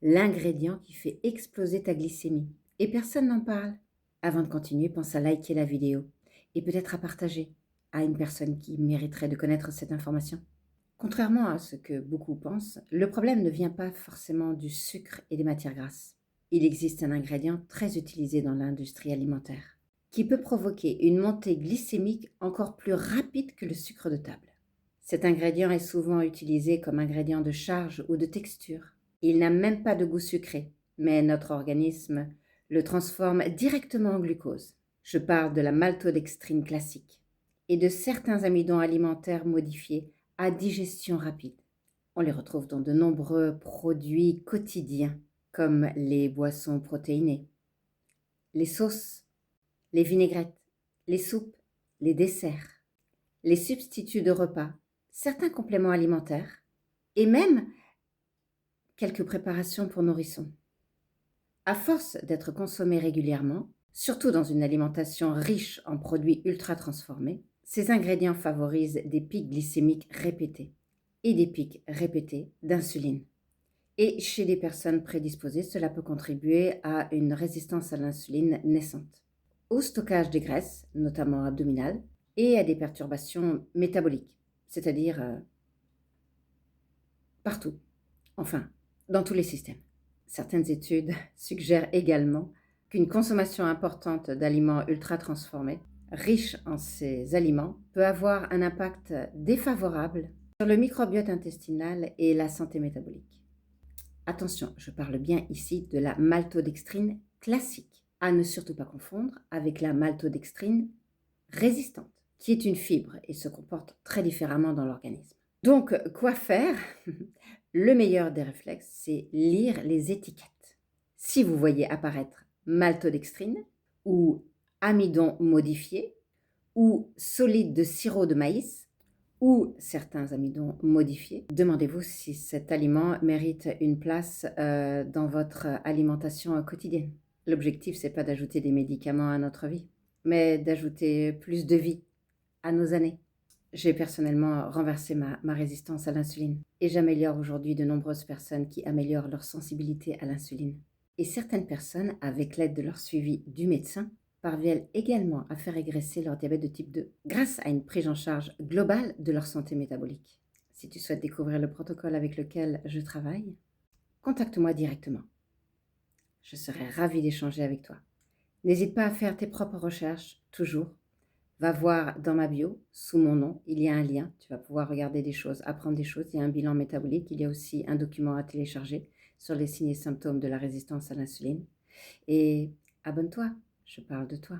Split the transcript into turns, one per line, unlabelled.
l'ingrédient qui fait exploser ta glycémie. Et personne n'en parle. Avant de continuer, pense à liker la vidéo et peut-être à partager à une personne qui mériterait de connaître cette information. Contrairement à ce que beaucoup pensent, le problème ne vient pas forcément du sucre et des matières grasses. Il existe un ingrédient très utilisé dans l'industrie alimentaire qui peut provoquer une montée glycémique encore plus rapide que le sucre de table. Cet ingrédient est souvent utilisé comme ingrédient de charge ou de texture. Il n'a même pas de goût sucré, mais notre organisme le transforme directement en glucose. Je parle de la maltodextrine classique et de certains amidons alimentaires modifiés à digestion rapide. On les retrouve dans de nombreux produits quotidiens, comme les boissons protéinées, les sauces, les vinaigrettes, les soupes, les desserts, les substituts de repas, certains compléments alimentaires et même quelques préparations pour nourrissons. À force d'être consommés régulièrement, surtout dans une alimentation riche en produits ultra transformés, ces ingrédients favorisent des pics glycémiques répétés et des pics répétés d'insuline. Et chez les personnes prédisposées, cela peut contribuer à une résistance à l'insuline naissante, au stockage des graisses, notamment abdominales, et à des perturbations métaboliques, c'est-à-dire partout, enfin, dans tous les systèmes. Certaines études suggèrent également qu'une consommation importante d'aliments ultra transformés, riches en ces aliments, peut avoir un impact défavorable sur le microbiote intestinal et la santé métabolique. Attention, je parle bien ici de la maltodextrine classique, à ne surtout pas confondre avec la maltodextrine résistante, qui est une fibre et se comporte très différemment dans l'organisme. Donc, quoi faire? Le meilleur des réflexes, c'est lire les étiquettes. Si vous voyez apparaître maltodextrine ou amidon modifié ou solide de sirop de maïs ou certains amidons modifiés, demandez-vous si cet aliment mérite une place dans votre alimentation quotidienne. L'objectif, c'est pas d'ajouter des médicaments à notre vie, mais d'ajouter plus de vie à nos années. J'ai personnellement renversé ma résistance à l'insuline et j'améliore aujourd'hui de nombreuses personnes qui améliorent leur sensibilité à l'insuline. Et certaines personnes, avec l'aide de leur suivi du médecin, parviennent également à faire régresser leur diabète de type 2 grâce à une prise en charge globale de leur santé métabolique. Si tu souhaites découvrir le protocole avec lequel je travaille, contacte-moi directement. Je serai ravie d'échanger avec toi. N'hésite pas à faire tes propres recherches, toujours. Va voir dans ma bio, sous mon nom, il y a un lien. Tu vas pouvoir regarder des choses, apprendre des choses. Il y a un bilan métabolique. Il y a aussi un document à télécharger sur les signes et symptômes de la résistance à l'insuline. Et abonne-toi, je parle de toi.